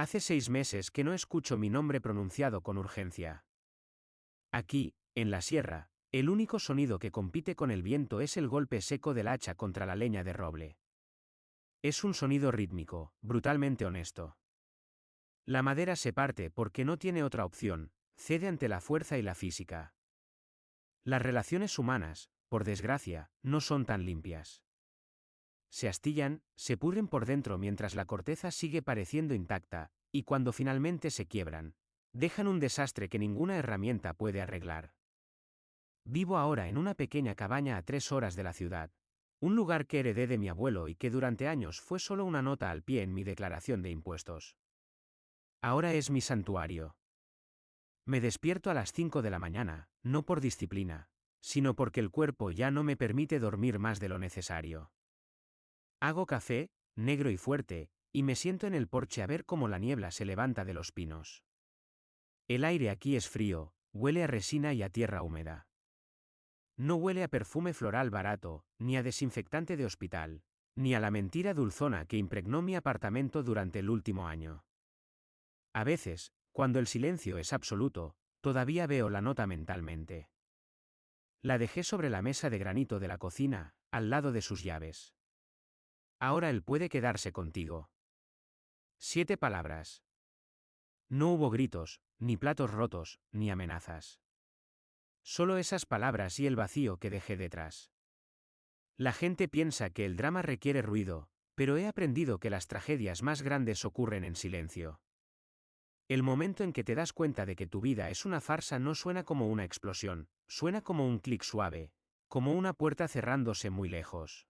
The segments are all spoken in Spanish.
Hace 6 meses que no escucho mi nombre pronunciado con urgencia. Aquí, en la sierra, el único sonido que compite con el viento es el golpe seco del hacha contra la leña de roble. Es un sonido rítmico, brutalmente honesto. La madera se parte porque no tiene otra opción, cede ante la fuerza y la física. Las relaciones humanas, por desgracia, no son tan limpias. Se astillan, se pudren por dentro mientras la corteza sigue pareciendo intacta, y cuando finalmente se quiebran, dejan un desastre que ninguna herramienta puede arreglar. Vivo ahora en una pequeña cabaña a 3 horas de la ciudad, un lugar que heredé de mi abuelo y que durante años fue solo una nota al pie en mi declaración de impuestos. Ahora es mi santuario. Me despierto a las 5 de la mañana, no por disciplina, sino porque el cuerpo ya no me permite dormir más de lo necesario. Hago café, negro y fuerte, y me siento en el porche a ver cómo la niebla se levanta de los pinos. El aire aquí es frío, huele a resina y a tierra húmeda. No huele a perfume floral barato, ni a desinfectante de hospital, ni a la mentira dulzona que impregnó mi apartamento durante el último año. A veces, cuando el silencio es absoluto, todavía veo la nota mentalmente. La dejé sobre la mesa de granito de la cocina, al lado de sus llaves. Ahora él puede quedarse contigo. 7 palabras. No hubo gritos, ni platos rotos, ni amenazas. Solo esas palabras y el vacío que dejé detrás. La gente piensa que el drama requiere ruido, pero he aprendido que las tragedias más grandes ocurren en silencio. El momento en que te das cuenta de que tu vida es una farsa no suena como una explosión, suena como un clic suave, como una puerta cerrándose muy lejos.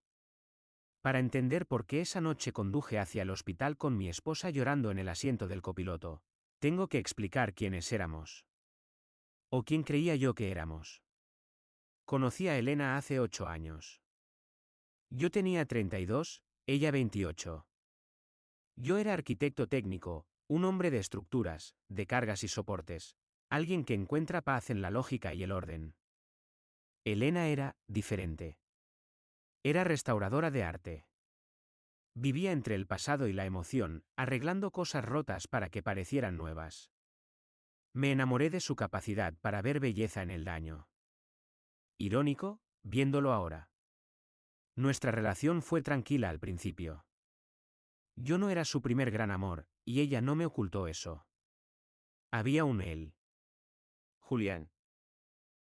Para entender por qué esa noche conduje hacia el hospital con mi esposa llorando en el asiento del copiloto, tengo que explicar quiénes éramos. ¿O quién creía yo que éramos? Conocí a Elena hace 8 años. Yo tenía 32, ella 28. Yo era arquitecto técnico, un hombre de estructuras, de cargas y soportes, alguien que encuentra paz en la lógica y el orden. Elena era diferente. Era restauradora de arte. Vivía entre el pasado y la emoción, arreglando cosas rotas para que parecieran nuevas. Me enamoré de su capacidad para ver belleza en el daño. Irónico, viéndolo ahora. Nuestra relación fue tranquila al principio. Yo no era su primer gran amor, y ella no me ocultó eso. Había un él. Julián.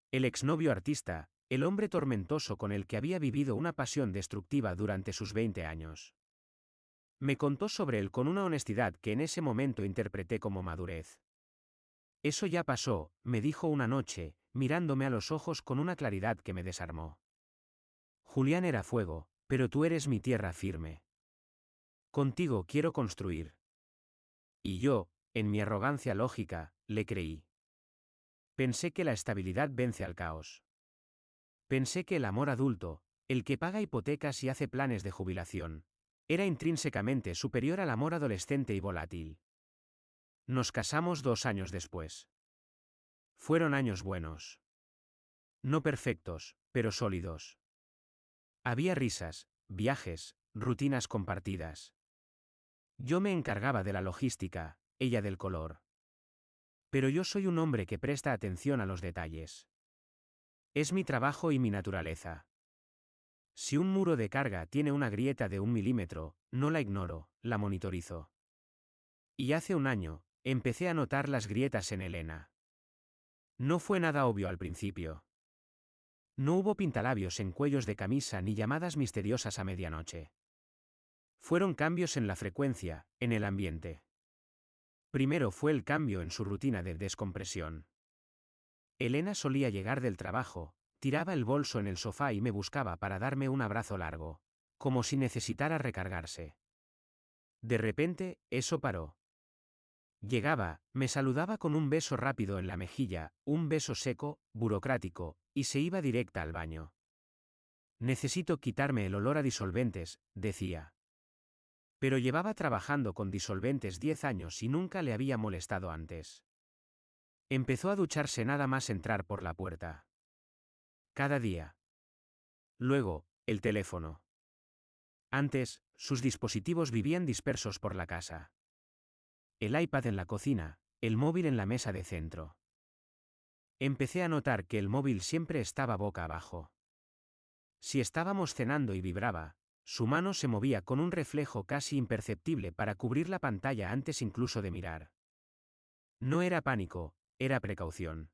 El exnovio artista, el hombre tormentoso con el que había vivido una pasión destructiva durante sus 20 años. Me contó sobre él con una honestidad que en ese momento interpreté como madurez. Eso ya pasó, me dijo una noche, mirándome a los ojos con una claridad que me desarmó. Julián era fuego, pero tú eres mi tierra firme. Contigo quiero construir. Y yo, en mi arrogancia lógica, le creí. Pensé que la estabilidad vence al caos. Pensé que el amor adulto, el que paga hipotecas y hace planes de jubilación, era intrínsecamente superior al amor adolescente y volátil. Nos casamos 2 años después. Fueron años buenos. No perfectos, pero sólidos. Había risas, viajes, rutinas compartidas. Yo me encargaba de la logística, ella del color. Pero yo soy un hombre que presta atención a los detalles. Es mi trabajo y mi naturaleza. Si un muro de carga tiene una grieta de 1 milímetro, no la ignoro, la monitorizo. Y hace un año, empecé a notar las grietas en Elena. No fue nada obvio al principio. No hubo pintalabios en cuellos de camisa ni llamadas misteriosas a medianoche. Fueron cambios en la frecuencia, en el ambiente. Primero fue el cambio en su rutina de descompresión. Elena solía llegar del trabajo, tiraba el bolso en el sofá y me buscaba para darme un abrazo largo, como si necesitara recargarse. De repente, eso paró. Llegaba, me saludaba con un beso rápido en la mejilla, un beso seco, burocrático, y se iba directa al baño. Necesito quitarme el olor a disolventes, decía. Pero llevaba trabajando con disolventes 10 años y nunca le había molestado antes. Empezó a ducharse nada más entrar por la puerta. Cada día. Luego, el teléfono. Antes, sus dispositivos vivían dispersos por la casa. el iPad en la cocina, el móvil en la mesa de centro. Empecé a notar que el móvil siempre estaba boca abajo. Si estábamos cenando y vibraba, su mano se movía con un reflejo casi imperceptible para cubrir la pantalla antes incluso de mirar. No era pánico, era precaución.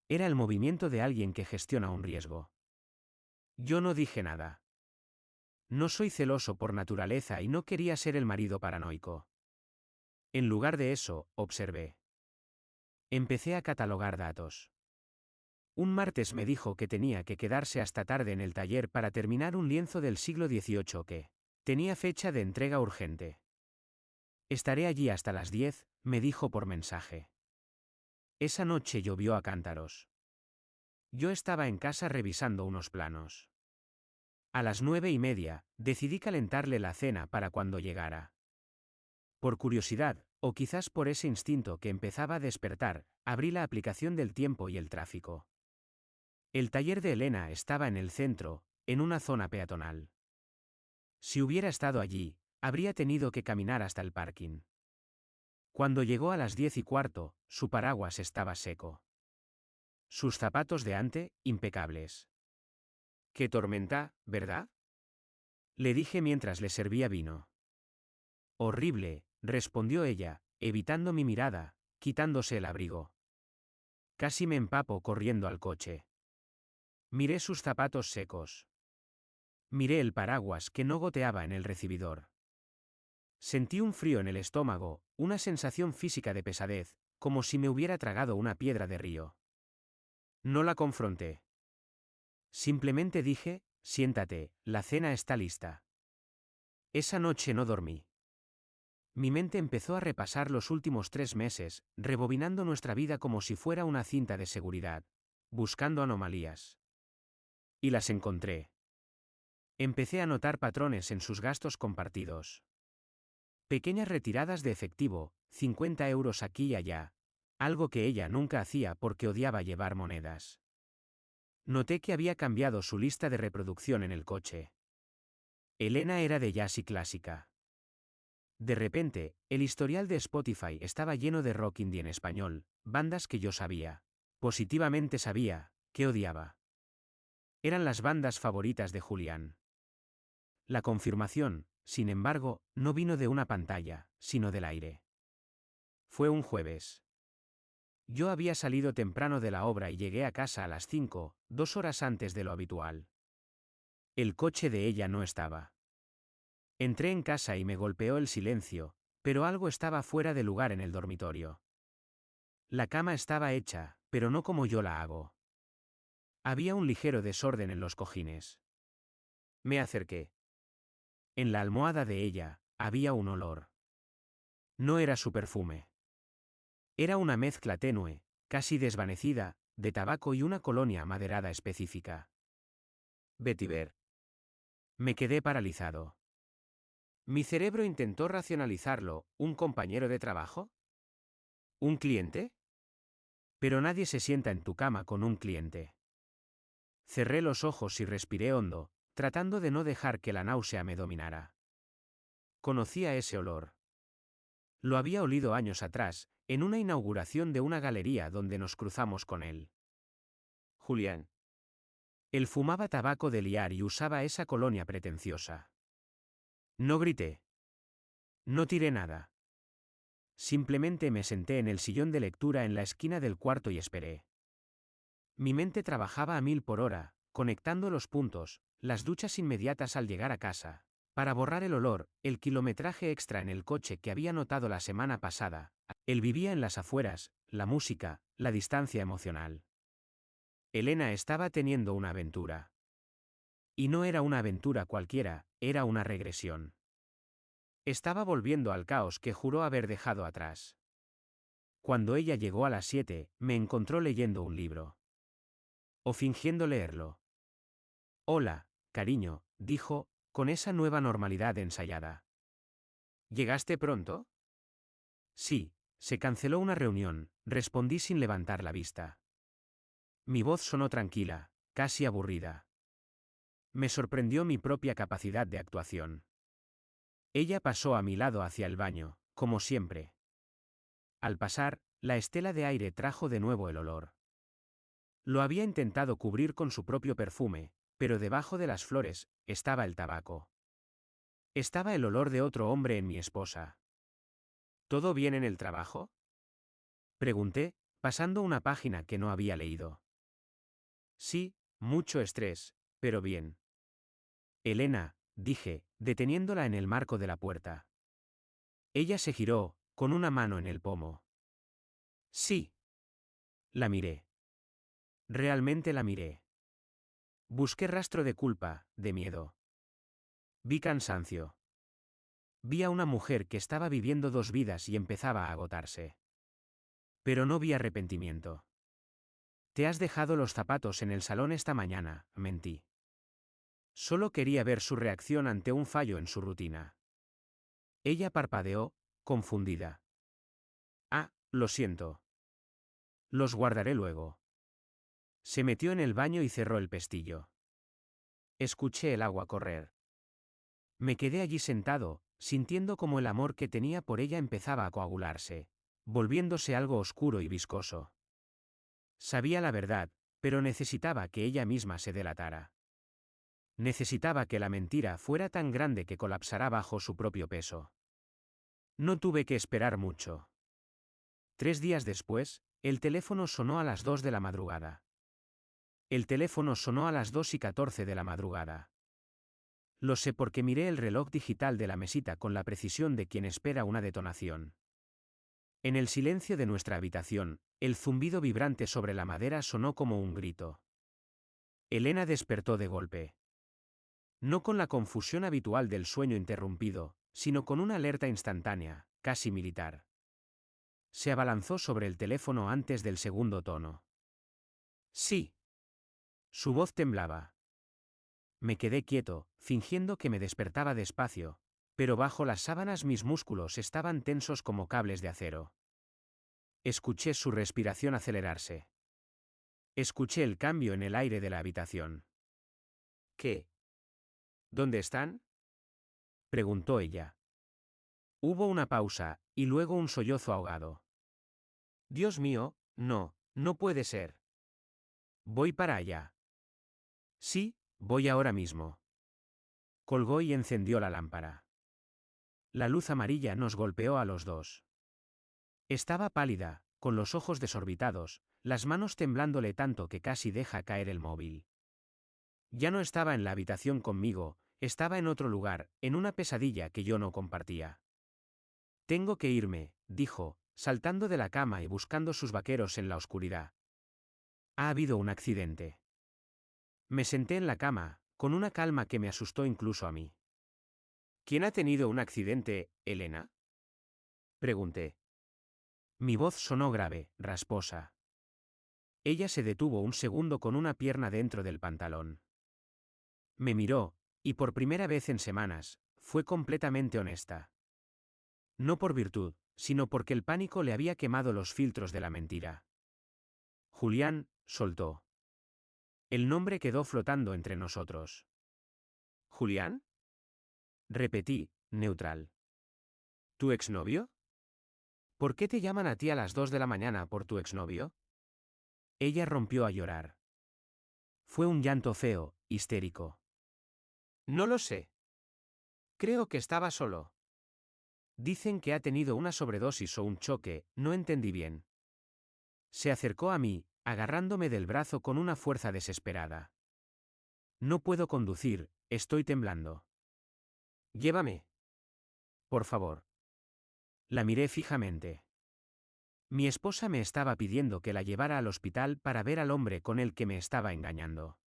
Era el movimiento de alguien que gestiona un riesgo. Yo no dije nada. No soy celoso por naturaleza y no quería ser el marido paranoico. En lugar de eso, observé. Empecé a catalogar datos. Un martes me dijo que tenía que quedarse hasta tarde en el taller para terminar un lienzo del siglo XVIII que tenía fecha de entrega urgente. Estaré allí hasta las 10, me dijo por mensaje. Esa noche llovió a cántaros. Yo estaba en casa revisando unos planos. A las 9:30, decidí calentarle la cena para cuando llegara. Por curiosidad, o quizás por ese instinto que empezaba a despertar, abrí la aplicación del tiempo y el tráfico. El taller de Elena estaba en el centro, en una zona peatonal. Si hubiera estado allí, habría tenido que caminar hasta el parking. Cuando llegó a las 10:15, su paraguas estaba seco. Sus zapatos de ante, impecables. ¡Qué tormenta, ¿verdad? Le dije mientras le servía vino. Horrible, respondió ella, evitando mi mirada, quitándose el abrigo. Casi me empapo corriendo al coche. Miré sus zapatos secos. Miré el paraguas que no goteaba en el recibidor. Sentí un frío en el estómago, una sensación física de pesadez, como si me hubiera tragado una piedra de río. No la confronté. Simplemente dije, siéntate, la cena está lista. Esa noche no dormí. Mi mente empezó a repasar los últimos 3 meses, rebobinando nuestra vida como si fuera una cinta de seguridad, buscando anomalías. Y las encontré. Empecé a notar patrones en sus gastos compartidos. Pequeñas retiradas de efectivo, 50 euros aquí y allá, algo que ella nunca hacía porque odiaba llevar monedas. Noté que había cambiado su lista de reproducción en el coche. Elena era de jazz y clásica. De repente, el historial de Spotify estaba lleno de rock indie en español, bandas que yo sabía, positivamente sabía, que odiaba. Eran las bandas favoritas de Julián. La confirmación, sin embargo, no vino de una pantalla, sino del aire. Fue un jueves. Yo había salido temprano de la obra y llegué a casa a las 5, 2 horas antes de lo habitual. El coche de ella no estaba. Entré en casa y me golpeó el silencio, pero algo estaba fuera de lugar en el dormitorio. La cama estaba hecha, pero no como yo la hago. Había un ligero desorden en los cojines. Me acerqué. En la almohada de ella, había un olor. No era su perfume. Era una mezcla tenue, casi desvanecida, de tabaco y una colonia amaderada específica. Vetiver. Me quedé paralizado. Mi cerebro intentó racionalizarlo, ¿un compañero de trabajo? ¿Un cliente? Pero nadie se sienta en tu cama con un cliente. Cerré los ojos y respiré hondo, tratando de no dejar que la náusea me dominara. Conocía ese olor. Lo había olido años atrás, en una inauguración de una galería donde nos cruzamos con él. Julián. Él fumaba tabaco de liar y usaba esa colonia pretenciosa. No grité. No tiré nada. Simplemente me senté en el sillón de lectura en la esquina del cuarto y esperé. Mi mente trabajaba a 1000 por hora, conectando los puntos, las duchas inmediatas al llegar a casa, para borrar el olor, el kilometraje extra en el coche que había notado la semana pasada. Él vivía en las afueras, la música, la distancia emocional. Elena estaba teniendo una aventura. Y no era una aventura cualquiera, era una regresión. Estaba volviendo al caos que juró haber dejado atrás. Cuando ella llegó a las 7, me encontró leyendo un libro. O fingiendo leerlo. Hola, cariño, dijo, con esa nueva normalidad ensayada. ¿Llegaste pronto? Sí, se canceló una reunión, respondí sin levantar la vista. Mi voz sonó tranquila, casi aburrida. Me sorprendió mi propia capacidad de actuación. Ella pasó a mi lado hacia el baño, como siempre. Al pasar, la estela de aire trajo de nuevo el olor. Lo había intentado cubrir con su propio perfume, pero debajo de las flores estaba el tabaco. Estaba el olor de otro hombre en mi esposa. ¿Todo bien en el trabajo? Pregunté, pasando una página que no había leído. Sí, mucho estrés, pero bien. Elena, dije, deteniéndola en el marco de la puerta. Ella se giró, con una mano en el pomo. Sí. La miré. Realmente la miré. Busqué rastro de culpa, de miedo. Vi cansancio. Vi a una mujer que estaba viviendo dos vidas y empezaba a agotarse. Pero no vi arrepentimiento. Te has dejado los zapatos en el salón esta mañana, mentí. Solo quería ver su reacción ante un fallo en su rutina. Ella parpadeó, confundida. Ah, lo siento. Los guardaré luego. Se metió en el baño y cerró el pestillo. Escuché el agua correr. Me quedé allí sentado, sintiendo como el amor que tenía por ella empezaba a coagularse, volviéndose algo oscuro y viscoso. Sabía la verdad, pero necesitaba que ella misma se delatara. Necesitaba que la mentira fuera tan grande que colapsara bajo su propio peso. No tuve que esperar mucho. 3 días después, el teléfono sonó a las 2 de la madrugada. El teléfono sonó a las 2:14 de la madrugada. Lo sé porque miré el reloj digital de la mesita con la precisión de quien espera una detonación. En el silencio de nuestra habitación, el zumbido vibrante sobre la madera sonó como un grito. Elena despertó de golpe. No con la confusión habitual del sueño interrumpido, sino con una alerta instantánea, casi militar. Se abalanzó sobre el teléfono antes del segundo tono. Sí. Su voz temblaba. Me quedé quieto, fingiendo que me despertaba despacio, pero bajo las sábanas mis músculos estaban tensos como cables de acero. Escuché su respiración acelerarse. Escuché el cambio en el aire de la habitación. ¿Qué? ¿Dónde están? Preguntó ella. Hubo una pausa, y luego un sollozo ahogado. Dios mío, no, no puede ser. Voy para allá. Sí, voy ahora mismo. Colgó y encendió la lámpara. La luz amarilla nos golpeó a los dos. Estaba pálida, con los ojos desorbitados, las manos temblándole tanto que casi deja caer el móvil. Ya no estaba en la habitación conmigo, estaba en otro lugar, en una pesadilla que yo no compartía. Tengo que irme, dijo, saltando de la cama y buscando sus vaqueros en la oscuridad. Ha habido un accidente. Me senté en la cama, con una calma que me asustó incluso a mí. ¿Quién ha tenido un accidente, Elena? Pregunté. Mi voz sonó grave, rasposa. Ella se detuvo un segundo con una pierna dentro del pantalón. Me miró, y por primera vez en semanas, fue completamente honesta. No por virtud, sino porque el pánico le había quemado los filtros de la mentira. Julián, soltó. El nombre quedó flotando entre nosotros. ¿Julián? Repetí, neutral. ¿Tu exnovio? ¿Por qué te llaman a ti a las 2 de la mañana por tu exnovio? Ella rompió a llorar. Fue un llanto feo, histérico. No lo sé. Creo que estaba solo. Dicen que ha tenido una sobredosis o un choque, no entendí bien. Se acercó a mí, agarrándome del brazo con una fuerza desesperada. No puedo conducir, estoy temblando. Llévame. Por favor. La miré fijamente. Mi esposa me estaba pidiendo que la llevara al hospital para ver al hombre con el que me estaba engañando.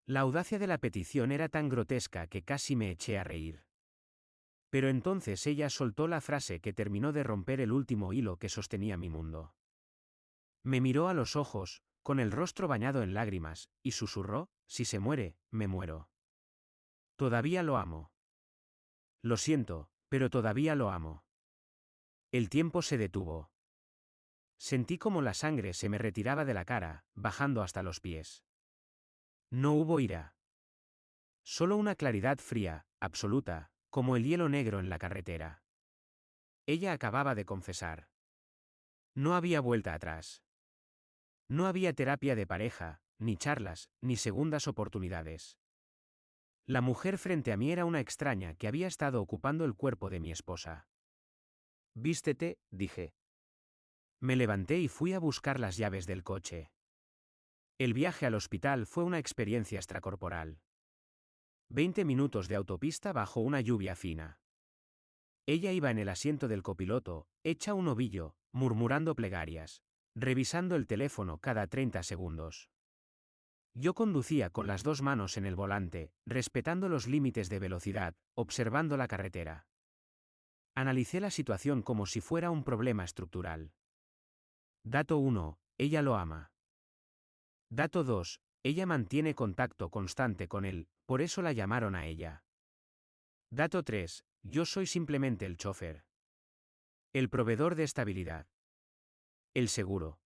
La audacia de la petición era tan grotesca que casi me eché a reír. Pero entonces ella soltó la frase que terminó de romper el último hilo que sostenía mi mundo. Me miró a los ojos, con el rostro bañado en lágrimas, y susurró, si se muere, me muero. Todavía lo amo. Lo siento, pero todavía lo amo. El tiempo se detuvo. Sentí como la sangre se me retiraba de la cara, bajando hasta los pies. No hubo ira. Solo una claridad fría, absoluta, como el hielo negro en la carretera. Ella acababa de confesar. No había vuelta atrás. No había terapia de pareja, ni charlas, ni segundas oportunidades. La mujer frente a mí era una extraña que había estado ocupando el cuerpo de mi esposa. Vístete, dije. Me levanté y fui a buscar las llaves del coche. El viaje al hospital fue una experiencia extracorporal. 20 minutos de autopista bajo una lluvia fina. Ella iba en el asiento del copiloto, hecha un ovillo, murmurando plegarias, revisando el teléfono cada 30 segundos. Yo conducía con las dos manos en el volante, respetando los límites de velocidad, observando la carretera. Analicé la situación como si fuera un problema estructural. Dato 1. Ella lo ama. Dato 2. Ella mantiene contacto constante con él, por eso la llamaron a ella. Dato 3. Yo soy simplemente el chofer. El proveedor de estabilidad. El seguro.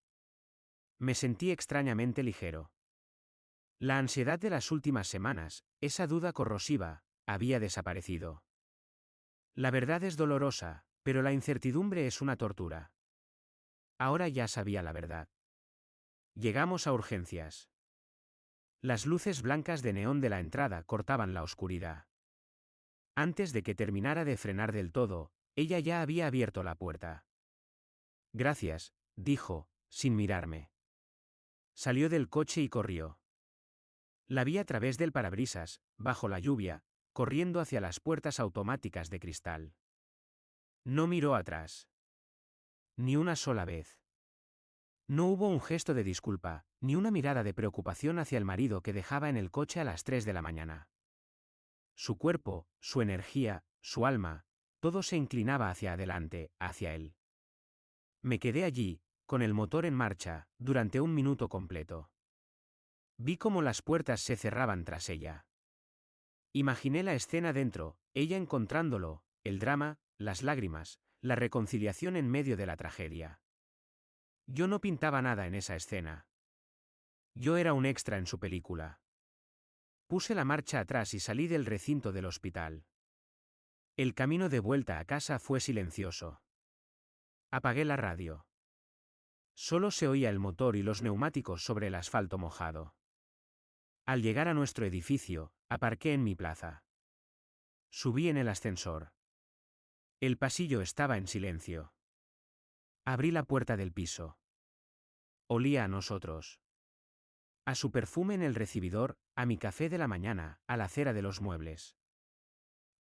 Me sentí extrañamente ligero. La ansiedad de las últimas semanas, esa duda corrosiva, había desaparecido. La verdad es dolorosa, pero la incertidumbre es una tortura. Ahora ya sabía la verdad. Llegamos a urgencias. Las luces blancas de neón de la entrada cortaban la oscuridad. Antes de que terminara de frenar del todo, ella ya había abierto la puerta. Gracias, dijo, sin mirarme. Salió del coche y corrió. La vi a través del parabrisas, bajo la lluvia, corriendo hacia las puertas automáticas de cristal. No miró atrás. Ni una sola vez. No hubo un gesto de disculpa, ni una mirada de preocupación hacia el marido que dejaba en el coche a las 3 de la mañana. Su cuerpo, su energía, su alma, todo se inclinaba hacia adelante, hacia él. Me quedé allí, con el motor en marcha, durante un minuto completo. Vi cómo las puertas se cerraban tras ella. Imaginé la escena dentro, ella encontrándolo, el drama, las lágrimas, la reconciliación en medio de la tragedia. Yo no pintaba nada en esa escena. Yo era un extra en su película. Puse la marcha atrás y salí del recinto del hospital. El camino de vuelta a casa fue silencioso. Apagué la radio. Solo se oía el motor y los neumáticos sobre el asfalto mojado. Al llegar a nuestro edificio, aparqué en mi plaza. Subí en el ascensor. El pasillo estaba en silencio. Abrí la puerta del piso. Olía a nosotros. A su perfume en el recibidor, a mi café de la mañana, a la cera de los muebles.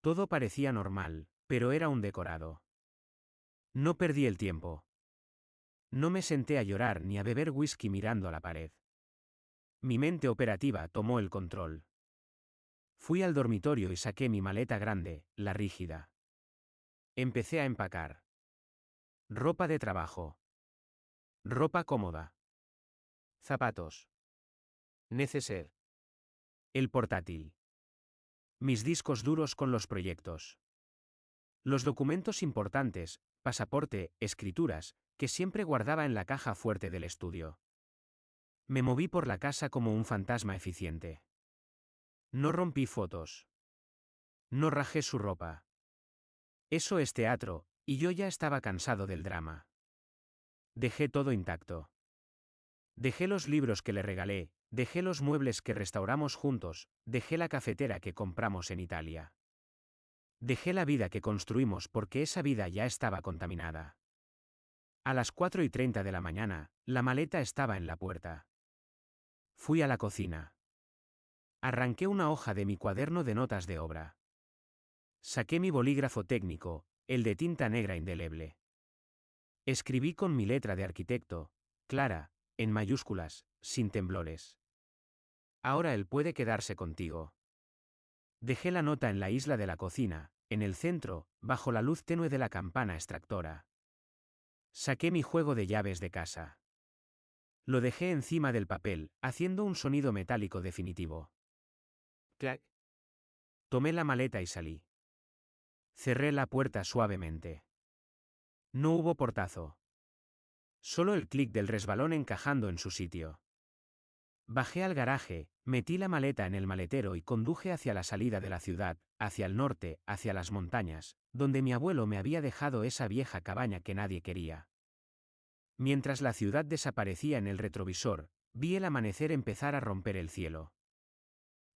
Todo parecía normal, pero era un decorado. No perdí el tiempo. No me senté a llorar ni a beber whisky mirando a la pared. Mi mente operativa tomó el control. Fui al dormitorio y saqué mi maleta grande, la rígida. Empecé a empacar. Ropa de trabajo. Ropa cómoda. Zapatos. Neceser. El portátil. Mis discos duros con los proyectos. Los documentos importantes, pasaporte, escrituras, que siempre guardaba en la caja fuerte del estudio. Me moví por la casa como un fantasma eficiente. No rompí fotos. No rajé su ropa. Eso es teatro, y yo ya estaba cansado del drama. Dejé todo intacto. Dejé los libros que le regalé, dejé los muebles que restauramos juntos, dejé la cafetera que compramos en Italia. Dejé la vida que construimos porque esa vida ya estaba contaminada. A las 4:30 de la mañana, la maleta estaba en la puerta. Fui a la cocina. Arranqué una hoja de mi cuaderno de notas de obra. Saqué mi bolígrafo técnico, el de tinta negra indeleble. Escribí con mi letra de arquitecto, clara, en mayúsculas, sin temblores. Ahora él puede quedarse contigo. Dejé la nota en la isla de la cocina, en el centro, bajo la luz tenue de la campana extractora. Saqué mi juego de llaves de casa. Lo dejé encima del papel, haciendo un sonido metálico definitivo. Clac. Tomé la maleta y salí. Cerré la puerta suavemente. No hubo portazo. Solo el clic del resbalón encajando en su sitio. Bajé al garaje, metí la maleta en el maletero y conduje hacia la salida de la ciudad, hacia el norte, hacia las montañas, donde mi abuelo me había dejado esa vieja cabaña que nadie quería. Mientras la ciudad desaparecía en el retrovisor, vi el amanecer empezar a romper el cielo.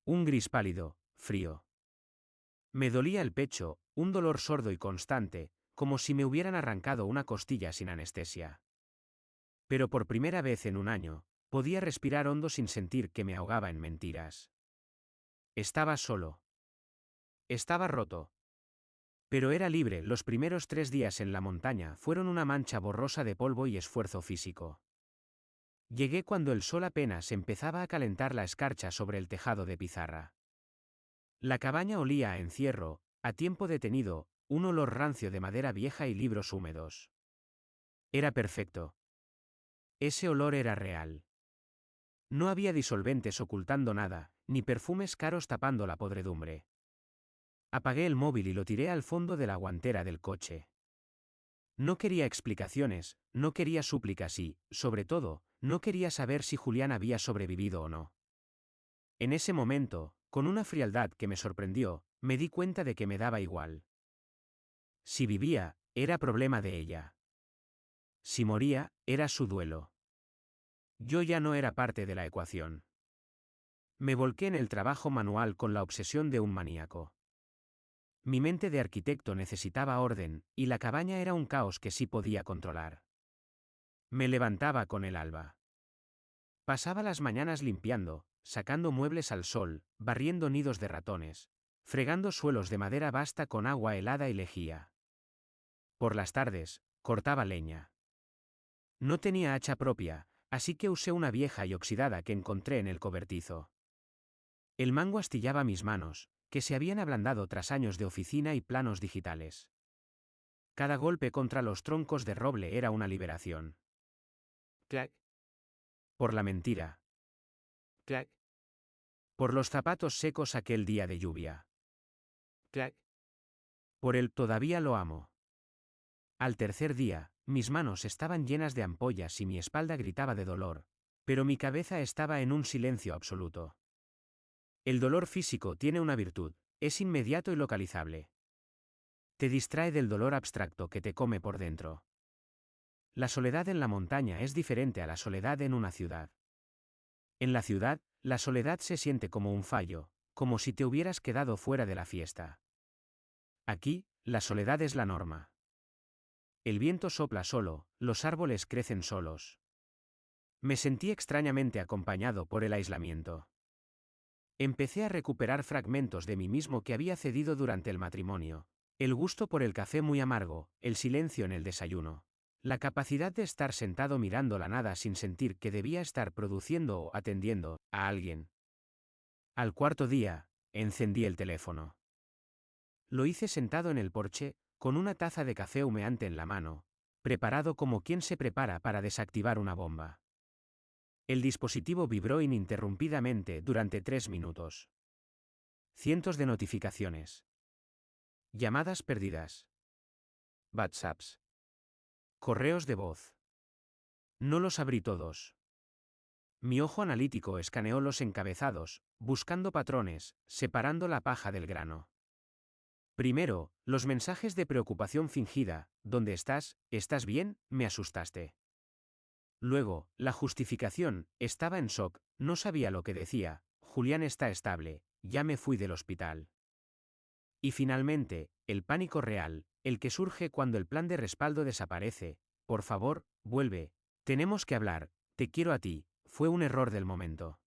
Un gris pálido, frío. Me dolía el pecho, un dolor sordo y constante, como si me hubieran arrancado una costilla sin anestesia. Pero por primera vez en un año, podía respirar hondo sin sentir que me ahogaba en mentiras. Estaba solo. Estaba roto. Pero era libre. Los primeros 3 días en la montaña fueron una mancha borrosa de polvo y esfuerzo físico. Llegué cuando el sol apenas empezaba a calentar la escarcha sobre el tejado de pizarra. La cabaña olía a encierro, a tiempo detenido, un olor rancio de madera vieja y libros húmedos. Era perfecto. Ese olor era real. No había disolventes ocultando nada, ni perfumes caros tapando la podredumbre. Apagué el móvil y lo tiré al fondo de la guantera del coche. No quería explicaciones, no quería súplicas y, sobre todo, no quería saber si Julián había sobrevivido o no. En ese momento, con una frialdad que me sorprendió, me di cuenta de que me daba igual. Si vivía, era problema de ella. Si moría, era su duelo. Yo ya no era parte de la ecuación. Me volqué en el trabajo manual con la obsesión de un maníaco. Mi mente de arquitecto necesitaba orden, y la cabaña era un caos que sí podía controlar. Me levantaba con el alba. Pasaba las mañanas limpiando, sacando muebles al sol, barriendo nidos de ratones, fregando suelos de madera basta con agua helada y lejía. Por las tardes, cortaba leña. No tenía hacha propia, así que usé una vieja y oxidada que encontré en el cobertizo. El mango astillaba mis manos, que se habían ablandado tras años de oficina y planos digitales. Cada golpe contra los troncos de roble era una liberación. Clac. Por la mentira. Clac. Por los zapatos secos aquel día de lluvia. Clac. Por el todavía lo amo. Al tercer día, mis manos estaban llenas de ampollas y mi espalda gritaba de dolor, pero mi cabeza estaba en un silencio absoluto. El dolor físico tiene una virtud, es inmediato y localizable. Te distrae del dolor abstracto que te come por dentro. La soledad en la montaña es diferente a la soledad en una ciudad. En la ciudad, la soledad se siente como un fallo, como si te hubieras quedado fuera de la fiesta. Aquí, la soledad es la norma. El viento sopla solo, los árboles crecen solos. Me sentí extrañamente acompañado por el aislamiento. Empecé a recuperar fragmentos de mí mismo que había cedido durante el matrimonio. El gusto por el café muy amargo, el silencio en el desayuno. La capacidad de estar sentado mirando la nada sin sentir que debía estar produciendo o atendiendo a alguien. Al cuarto día, encendí el teléfono. Lo hice sentado en el porche, con una taza de café humeante en la mano, preparado como quien se prepara para desactivar una bomba. El dispositivo vibró ininterrumpidamente durante 3 minutos. Cientos de notificaciones. Llamadas perdidas. WhatsApps. Correos de voz. No los abrí todos. Mi ojo analítico escaneó los encabezados, buscando patrones, separando la paja del grano. Primero, los mensajes de preocupación fingida: ¿dónde estás? ¿Estás bien? Me asustaste. Luego, la justificación: estaba en shock, no sabía lo que decía, Julián está estable, ya me fui del hospital. Y finalmente, el pánico real, el que surge cuando el plan de respaldo desaparece: por favor, vuelve, tenemos que hablar, te quiero a ti, fue un error del momento.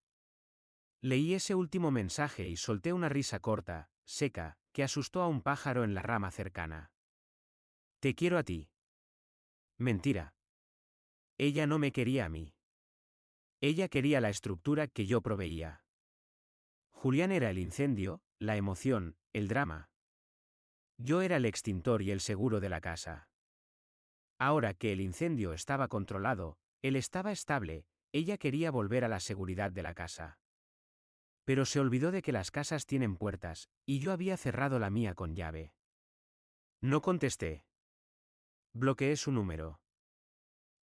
Leí ese último mensaje y solté una risa corta, seca, que asustó a un pájaro en la rama cercana. Te quiero a ti. Mentira. Ella no me quería a mí. Ella quería la estructura que yo proveía. Julián era el incendio, la emoción, el drama. Yo era el extintor y el seguro de la casa. Ahora que el incendio estaba controlado, él estaba estable, ella quería volver a la seguridad de la casa. Pero se olvidó de que las casas tienen puertas, y yo había cerrado la mía con llave. No contesté. Bloqueé su número.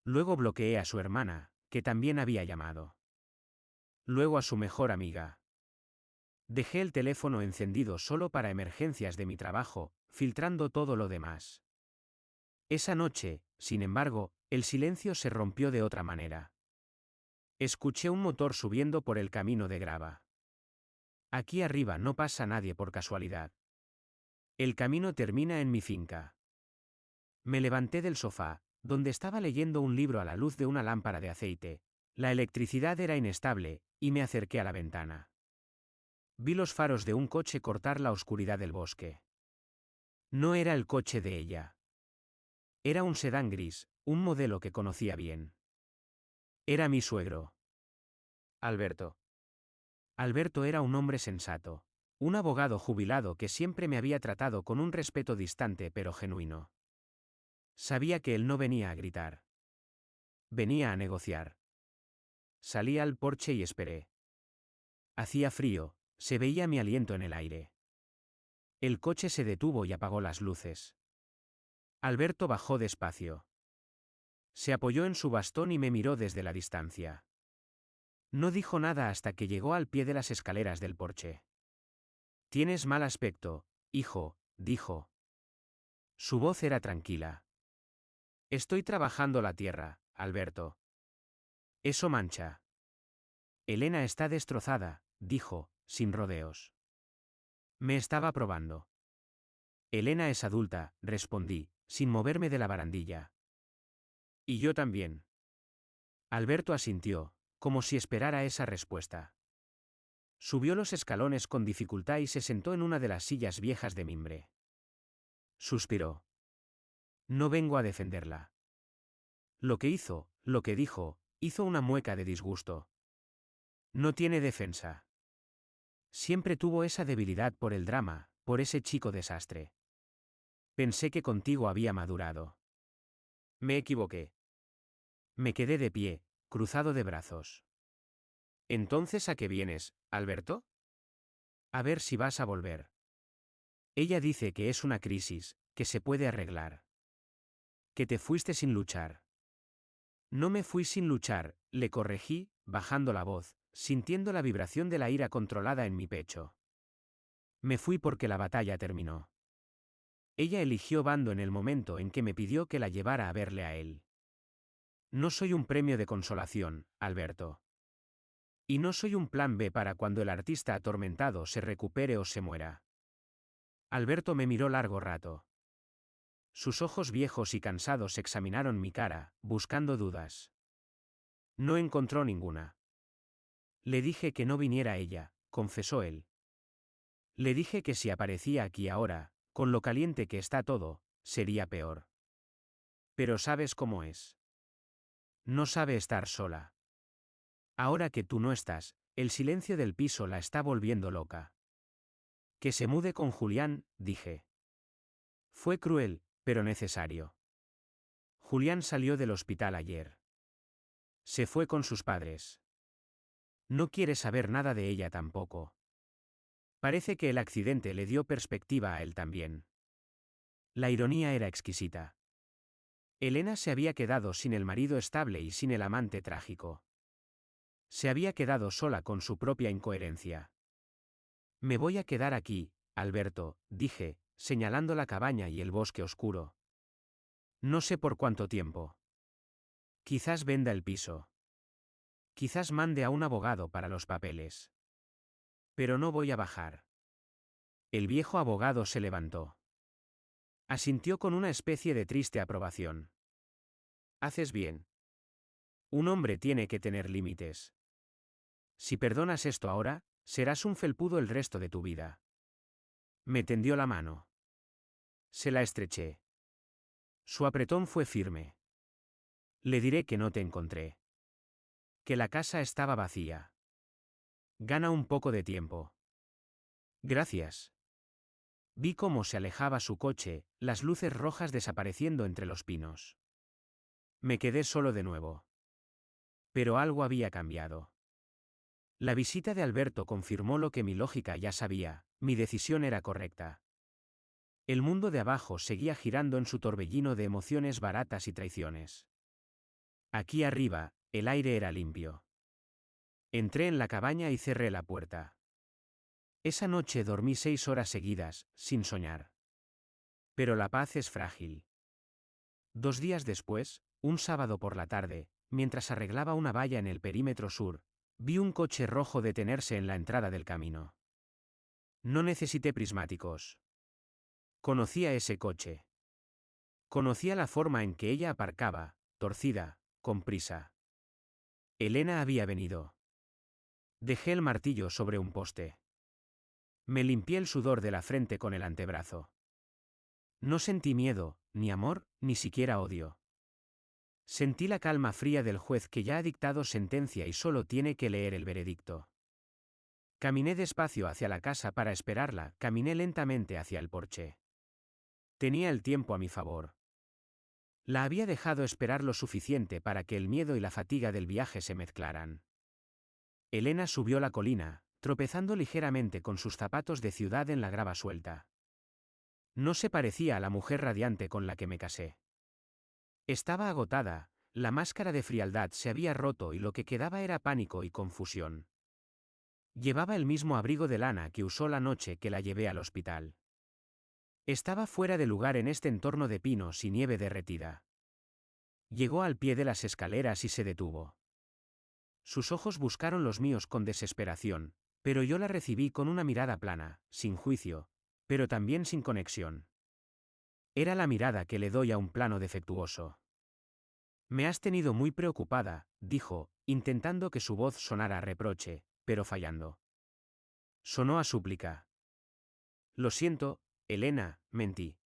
Luego bloqueé a su hermana, que también había llamado. Luego a su mejor amiga. Dejé el teléfono encendido solo para emergencias de mi trabajo, filtrando todo lo demás. Esa noche, sin embargo, el silencio se rompió de otra manera. Escuché un motor subiendo por el camino de grava. Aquí arriba no pasa nadie por casualidad. El camino termina en mi finca. Me levanté del sofá, donde estaba leyendo un libro a la luz de una lámpara de aceite. La electricidad era inestable, y me acerqué a la ventana. Vi los faros de un coche cortar la oscuridad del bosque. No era el coche de ella. Era un sedán gris, un modelo que conocía bien. Era mi suegro. Alberto. Alberto era un hombre sensato. Un abogado jubilado que siempre me había tratado con un respeto distante pero genuino. Sabía que él no venía a gritar. Venía a negociar. Salí al porche y esperé. Hacía frío, se veía mi aliento en el aire. El coche se detuvo y apagó las luces. Alberto bajó despacio. Se apoyó en su bastón y me miró desde la distancia. No dijo nada hasta que llegó al pie de las escaleras del porche. Tienes mal aspecto, hijo, dijo. Su voz era tranquila. Estoy trabajando la tierra, Alberto. Eso mancha. Elena está destrozada, dijo, sin rodeos. Me estaba probando. Elena es adulta, respondí, sin moverme de la barandilla. Y yo también. Alberto asintió, como si esperara esa respuesta. Subió los escalones con dificultad y se sentó en una de las sillas viejas de mimbre. Suspiró. No vengo a defenderla. Lo que hizo, lo que dijo, hizo una mueca de disgusto. No tiene defensa. Siempre tuvo esa debilidad por el drama, por ese chico desastre. Pensé que contigo había madurado. Me equivoqué. Me quedé de pie, cruzado de brazos. ¿Entonces a qué vienes, Alberto? A ver si vas a volver. Ella dice que es una crisis, que se puede arreglar. Que te fuiste sin luchar. No me fui sin luchar, le corregí, bajando la voz, sintiendo la vibración de la ira controlada en mi pecho. Me fui porque la batalla terminó. Ella eligió bando en el momento en que me pidió que la llevara a verle a él. No soy un premio de consolación, Alberto. Y no soy un plan B para cuando el artista atormentado se recupere o se muera. Alberto me miró largo rato. Sus ojos viejos y cansados examinaron mi cara, buscando dudas. No encontró ninguna. Le dije que no viniera ella, confesó él. Le dije que si aparecía aquí ahora, con lo caliente que está todo, sería peor. Pero sabes cómo es. No sabe estar sola. Ahora que tú no estás, el silencio del piso la está volviendo loca. Que se mude con Julián, dije. Fue cruel, pero necesario. Julián salió del hospital ayer. Se fue con sus padres. No quiere saber nada de ella tampoco. Parece que el accidente le dio perspectiva a él también. La ironía era exquisita. Elena se había quedado sin el marido estable y sin el amante trágico. Se había quedado sola con su propia incoherencia. Me voy a quedar aquí, Alberto, dije, señalando la cabaña y el bosque oscuro. No sé por cuánto tiempo. Quizás venda el piso. Quizás mande a un abogado para los papeles. Pero no voy a bajar. El viejo abogado se levantó. Asintió con una especie de triste aprobación. Haces bien. Un hombre tiene que tener límites. Si perdonas esto ahora, serás un felpudo el resto de tu vida. Me tendió la mano. Se la estreché. Su apretón fue firme. Le diré que no te encontré. Que la casa estaba vacía. Gana un poco de tiempo. Gracias. Vi cómo se alejaba su coche, las luces rojas desapareciendo entre los pinos. Me quedé solo de nuevo. Pero algo había cambiado. La visita de Alberto confirmó lo que mi lógica ya sabía, mi decisión era correcta. El mundo de abajo seguía girando en su torbellino de emociones baratas y traiciones. Aquí arriba, el aire era limpio. Entré en la cabaña y cerré la puerta. Esa noche dormí 6 horas seguidas, sin soñar. Pero la paz es frágil. 2 días después, un sábado por la tarde, mientras arreglaba una valla en el perímetro sur, vi un coche rojo detenerse en la entrada del camino. No necesité prismáticos. Conocía ese coche. Conocía la forma en que ella aparcaba, torcida, con prisa. Elena había venido. Dejé el martillo sobre un poste. Me limpié el sudor de la frente con el antebrazo. No sentí miedo, ni amor, ni siquiera odio. Sentí la calma fría del juez que ya ha dictado sentencia y solo tiene que leer el veredicto. Caminé despacio hacia la casa para esperarla, caminé lentamente hacia el porche. Tenía el tiempo a mi favor. La había dejado esperar lo suficiente para que el miedo y la fatiga del viaje se mezclaran. Elena subió la colina, tropezando ligeramente con sus zapatos de ciudad en la grava suelta. No se parecía a la mujer radiante con la que me casé. Estaba agotada, la máscara de frialdad se había roto y lo que quedaba era pánico y confusión. Llevaba el mismo abrigo de lana que usó la noche que la llevé al hospital. Estaba fuera de lugar en este entorno de pinos y nieve derretida. Llegó al pie de las escaleras y se detuvo. Sus ojos buscaron los míos con desesperación, pero yo la recibí con una mirada plana, sin juicio, pero también sin conexión. Era la mirada que le doy a un plano defectuoso. Me has tenido muy preocupada, dijo, intentando que su voz sonara a reproche, pero fallando. Sonó a súplica. Lo siento, Elena, mentí.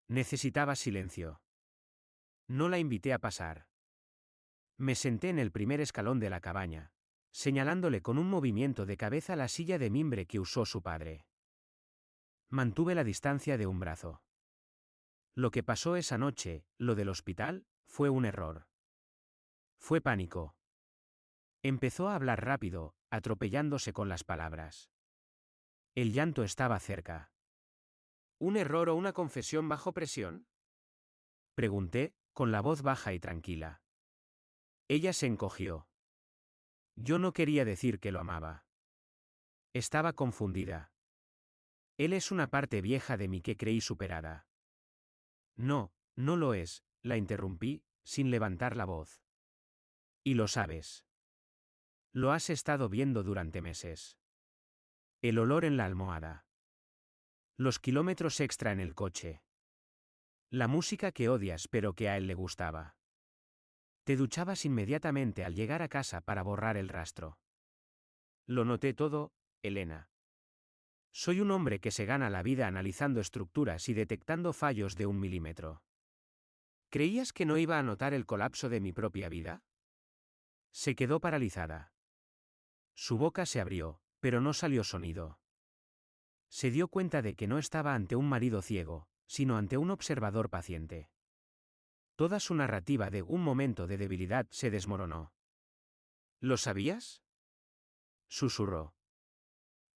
Necesitaba silencio. No la invité a pasar. Me senté en el primer escalón de la cabaña, señalándole con un movimiento de cabeza la silla de mimbre que usó su padre. Mantuve la distancia de un brazo. Lo que pasó esa noche, lo del hospital, fue un error. Fue pánico. Empezó a hablar rápido, atropellándose con las palabras. El llanto estaba cerca. ¿Un error o una confesión bajo presión? Pregunté, con la voz baja y tranquila. Ella se encogió. Yo no quería decir que lo amaba. Estaba confundida. Él es una parte vieja de mí que creí superada. No, no lo es, la interrumpí, sin levantar la voz. Y lo sabes. Lo has estado viendo durante meses. El olor en la almohada. Los kilómetros extra en el coche. La música que odias pero que a él le gustaba. Te duchabas inmediatamente al llegar a casa para borrar el rastro. Lo noté todo, Elena. Soy un hombre que se gana la vida analizando estructuras y detectando fallos de 1 milímetro. ¿Creías que no iba a notar el colapso de mi propia vida? Se quedó paralizada. Su boca se abrió, pero no salió sonido. Se dio cuenta de que no estaba ante un marido ciego, sino ante un observador paciente. Toda su narrativa de un momento de debilidad se desmoronó. ¿Lo sabías? Susurró.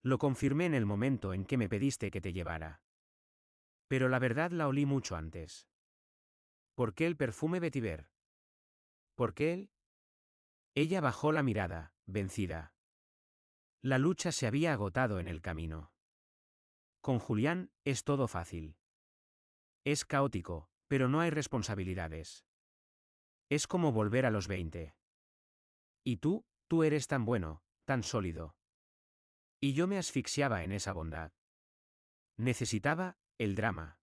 Lo confirmé en el momento en que me pediste que te llevara. Pero la verdad la olí mucho antes. ¿Por qué el perfume vetiver? ¿Por qué él? Ella bajó la mirada, vencida. La lucha se había agotado en el camino. Con Julián, es todo fácil. Es caótico, pero no hay responsabilidades. Es como volver a los 20. Y tú eres tan bueno, tan sólido. Y yo me asfixiaba en esa bondad. Necesitaba, el drama.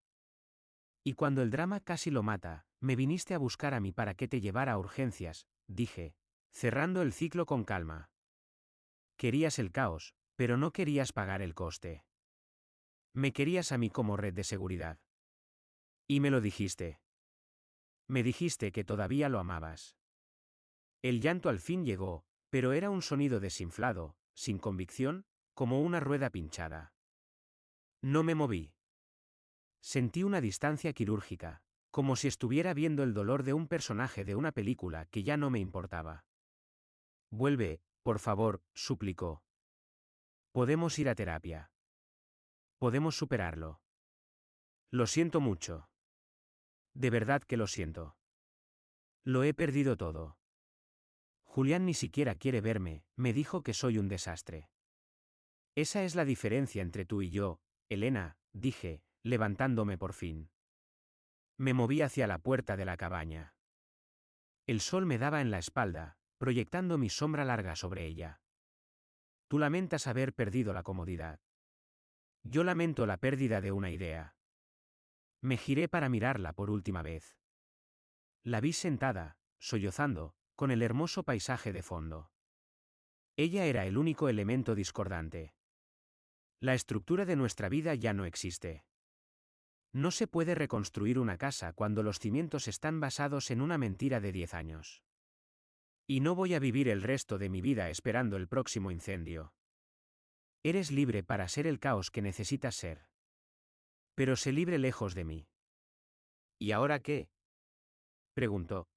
Y cuando el drama casi lo mata, me viniste a buscar a mí para que te llevara a urgencias, dije, cerrando el ciclo con calma. Querías el caos, pero no querías pagar el coste. Me querías a mí como red de seguridad. Y me lo dijiste. Me dijiste que todavía lo amabas. El llanto al fin llegó, pero era un sonido desinflado, sin convicción, como una rueda pinchada. No me moví. Sentí una distancia quirúrgica, como si estuviera viendo el dolor de un personaje de una película que ya no me importaba. Vuelve, por favor, suplicó. Podemos ir a terapia. Podemos superarlo. Lo siento mucho. De verdad que lo siento. Lo he perdido todo. Julián ni siquiera quiere verme, me dijo que soy un desastre. Esa es la diferencia entre tú y yo, Elena, dije, levantándome por fin. Me moví hacia la puerta de la cabaña. El sol me daba en la espalda, proyectando mi sombra larga sobre ella. Tú lamentas haber perdido la comodidad. Yo lamento la pérdida de una idea. Me giré para mirarla por última vez. La vi sentada, sollozando, con el hermoso paisaje de fondo. Ella era el único elemento discordante. La estructura de nuestra vida ya no existe. No se puede reconstruir una casa cuando los cimientos están basados en una mentira de 10 años. Y no voy a vivir el resto de mi vida esperando el próximo incendio. Eres libre para ser el caos que necesitas ser. Pero sé libre lejos de mí. ¿Y ahora qué? Preguntó.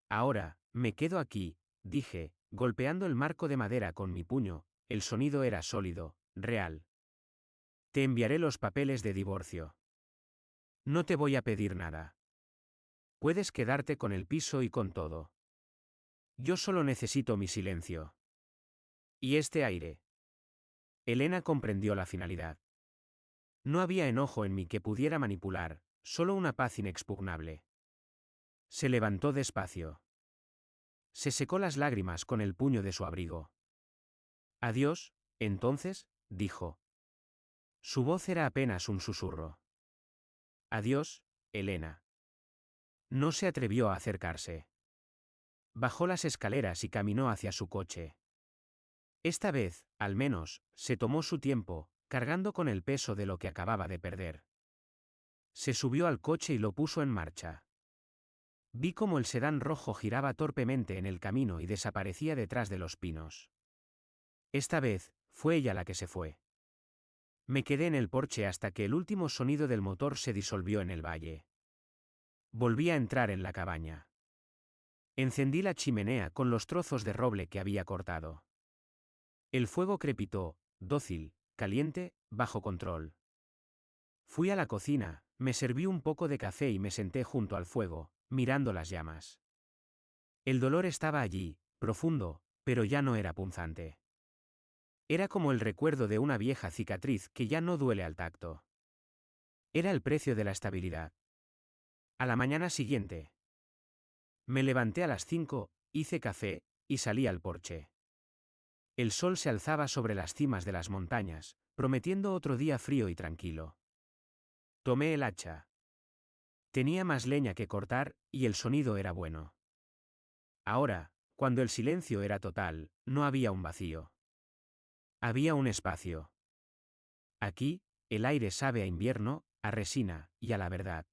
Ahora, me quedo aquí, dije, golpeando el marco de madera con mi puño. El sonido era sólido, real. Te enviaré los papeles de divorcio. No te voy a pedir nada. Puedes quedarte con el piso y con todo. Yo solo necesito mi silencio. Y este aire. Elena comprendió la finalidad. No había enojo en mí que pudiera manipular, solo una paz inexpugnable. Se levantó despacio. Se secó las lágrimas con el puño de su abrigo. Adiós, entonces, dijo. Su voz era apenas un susurro. Adiós, Elena. No se atrevió a acercarse. Bajó las escaleras y caminó hacia su coche. Esta vez, al menos, se tomó su tiempo, cargando con el peso de lo que acababa de perder. Se subió al coche y lo puso en marcha. Vi cómo el sedán rojo giraba torpemente en el camino y desaparecía detrás de los pinos. Esta vez, fue ella la que se fue. Me quedé en el porche hasta que el último sonido del motor se disolvió en el valle. Volví a entrar en la cabaña. Encendí la chimenea con los trozos de roble que había cortado. El fuego crepitó, dócil, caliente, bajo control. Fui a la cocina, me serví un poco de café y me senté junto al fuego, mirando las llamas. El dolor estaba allí, profundo, pero ya no era punzante. Era como el recuerdo de una vieja cicatriz que ya no duele al tacto. Era el precio de la estabilidad. A la mañana siguiente. Me levanté a las 5, hice café, y salí al porche. El sol se alzaba sobre las cimas de las montañas, prometiendo otro día frío y tranquilo. Tomé el hacha. Tenía más leña que cortar, y el sonido era bueno. Ahora, cuando el silencio era total, no había un vacío. Había un espacio. Aquí, el aire sabe a invierno, a resina, y a la verdad.